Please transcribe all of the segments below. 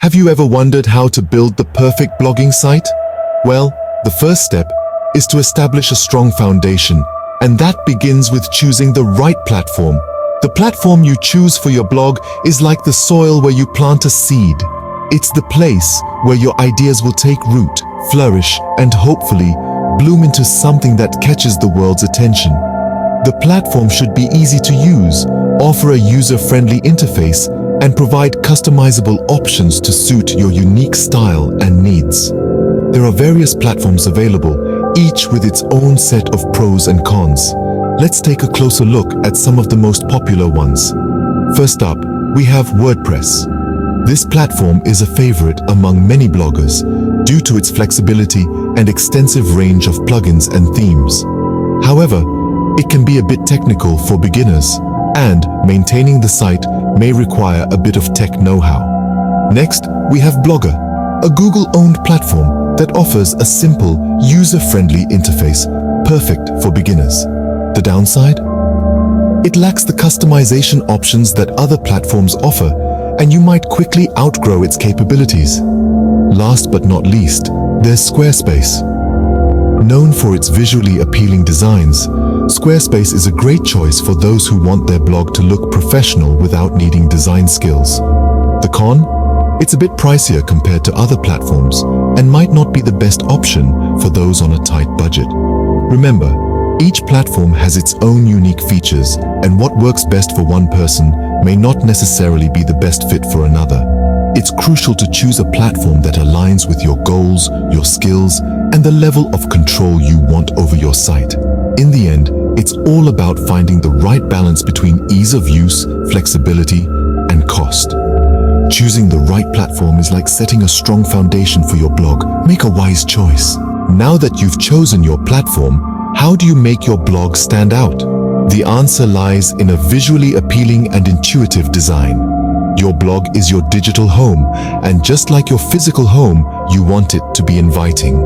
Have you ever wondered how to build the perfect blogging site? Well, the first step is to establish a strong foundation, and that begins with choosing the right platform. The platform you choose for your blog is like the soil where you plant a seed. It's the place where your ideas will take root, flourish, and hopefully bloom into something that catches the world's attention. The platform should be easy to use, offer a user-friendly interface, and provide customizable options to suit your unique style and needs. There are various platforms available, each with its own set of pros and cons. Let's take a closer look at some of the most popular ones. First up, we have WordPress. This platform is a favorite among many bloggers due to its flexibility and extensive range of plugins and themes. However, it can be a bit technical for beginners, and maintaining the site may require a bit of tech know-how. Next, we have Blogger, a Google-owned platform that offers a simple, user-friendly interface, perfect for beginners. The downside? It lacks the customization options that other platforms offer, and you might quickly outgrow its capabilities. Last but not least, there's Squarespace. Known for its visually appealing designs, Squarespace is a great choice for those who want their blog to look professional without needing design skills. The con? It's a bit pricier compared to other platforms and might not be the best option for those on a tight budget. Remember, each platform has its own unique features, and what works best for one person may not necessarily be the best fit for another. It's crucial to choose a platform that aligns with your goals, your skills, and the level of control you want over your site. In the end, it's all about finding the right balance between ease of use, flexibility, and cost. Choosing the right platform is like setting a strong foundation for your blog. Make a wise choice. Now that you've chosen your platform, how do you make your blog stand out? The answer lies in a visually appealing and intuitive design. Your blog is your digital home, and just like your physical home, you want it to be inviting.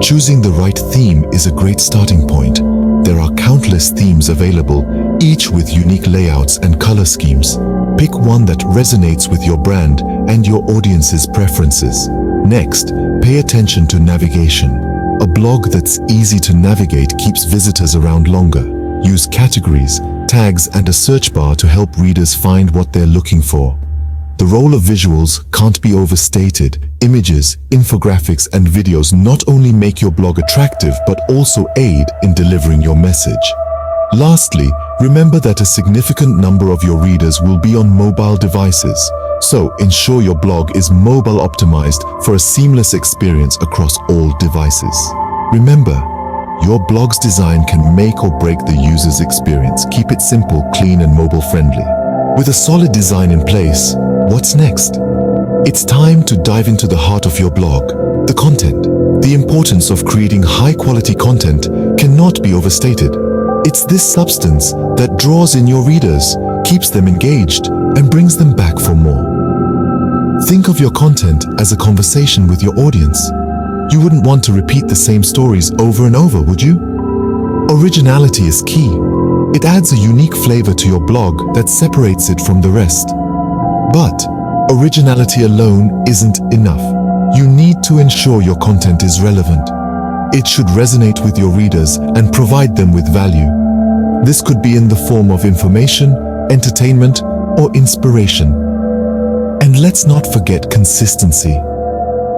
Choosing the right theme is a great starting point. There are countless themes available, each with unique layouts and color schemes. Pick one that resonates with your brand and your audience's preferences. Next, pay attention to navigation. A blog that's easy to navigate keeps visitors around longer. Use categories, tags, and a search bar to help readers find what they're looking for. The role of visuals can't be overstated. Images, infographics, and videos not only make your blog attractive but also aid in delivering your message. Lastly, remember that a significant number of your readers will be on mobile devices, so ensure your blog is mobile optimized for a seamless experience across all devices. Remember, your blog's design can make or break the user's experience. Keep it simple, clean, and mobile-friendly. With a solid design in place, what's next? It's time to dive into the heart of your blog, the content. The importance of creating high-quality content cannot be overstated. It's this substance that draws in your readers, keeps them engaged, and brings them back for more. Think of your content as a conversation with your audience. You wouldn't want to repeat the same stories over and over, would you? Originality is key. It adds a unique flavor to your blog that separates it from the rest. But originality alone isn't enough. You need to ensure your content is relevant. It should resonate with your readers and provide them with value. This could be in the form of information, entertainment, or inspiration. And let's not forget consistency.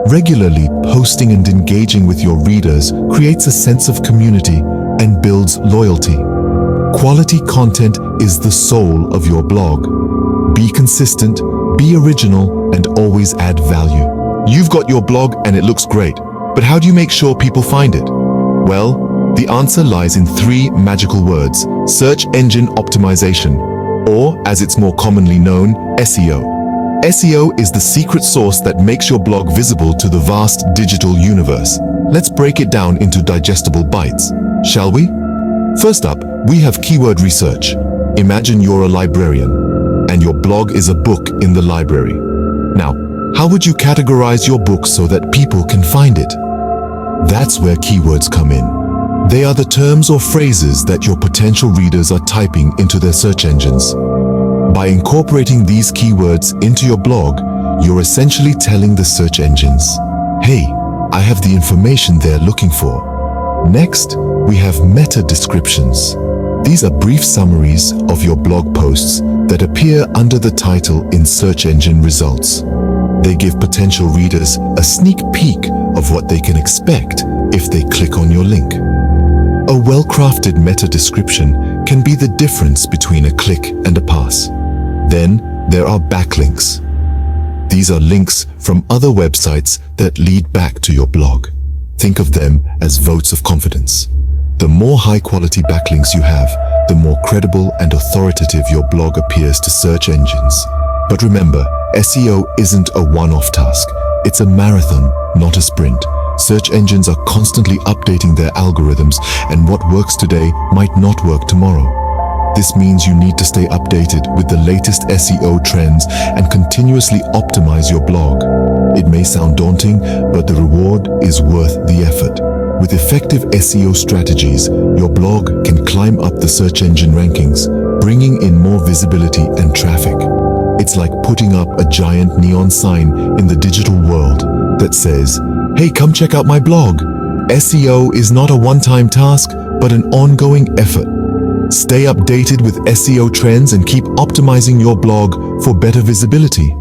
Regularly posting and engaging with your readers creates a sense of community and builds loyalty. Quality content is the soul of your blog. Be consistent, be original, and always add value. You've got your blog and it looks great, but how do you make sure people find it? Well, the answer lies in 3 magical words: search engine optimization, or as it's more commonly known, SEO. SEO is the secret sauce that makes your blog visible to the vast digital universe. Let's break it down into digestible bites, shall we? First up, we have keyword research. Imagine you're a librarian, and your blog is a book in the library. Now, how would you categorize your book so that people can find it? That's where keywords come in. They are the terms or phrases that your potential readers are typing into their search engines. By incorporating these keywords into your blog, You're essentially telling the search engines, hey, I have the information they're looking for. Next, we have meta descriptions. These are brief summaries of your blog posts that appear under the title in search engine results. They give potential readers a sneak peek of what they can expect if they click on your link. A well-crafted meta description can be the difference between a click and a pass. Then there are backlinks. These are links from other websites that lead back to your blog. Think of them as votes of confidence. The more high-quality backlinks you have, the more credible and authoritative your blog appears to search engines. But remember, SEO isn't a one-off task. It's a marathon, not a sprint. Search engines are constantly updating their algorithms, and what works today might not work tomorrow. This means you need to stay updated with the latest SEO trends and continuously optimize your blog. It may sound daunting, but the reward is worth the effort. With effective SEO strategies, your blog can climb up the search engine rankings, bringing in more visibility and traffic. It's like putting up a giant neon sign in the digital world that says, hey, come check out my blog. SEO is not a one-time task, but an ongoing effort. Stay updated with SEO trends and keep optimizing your blog for better visibility.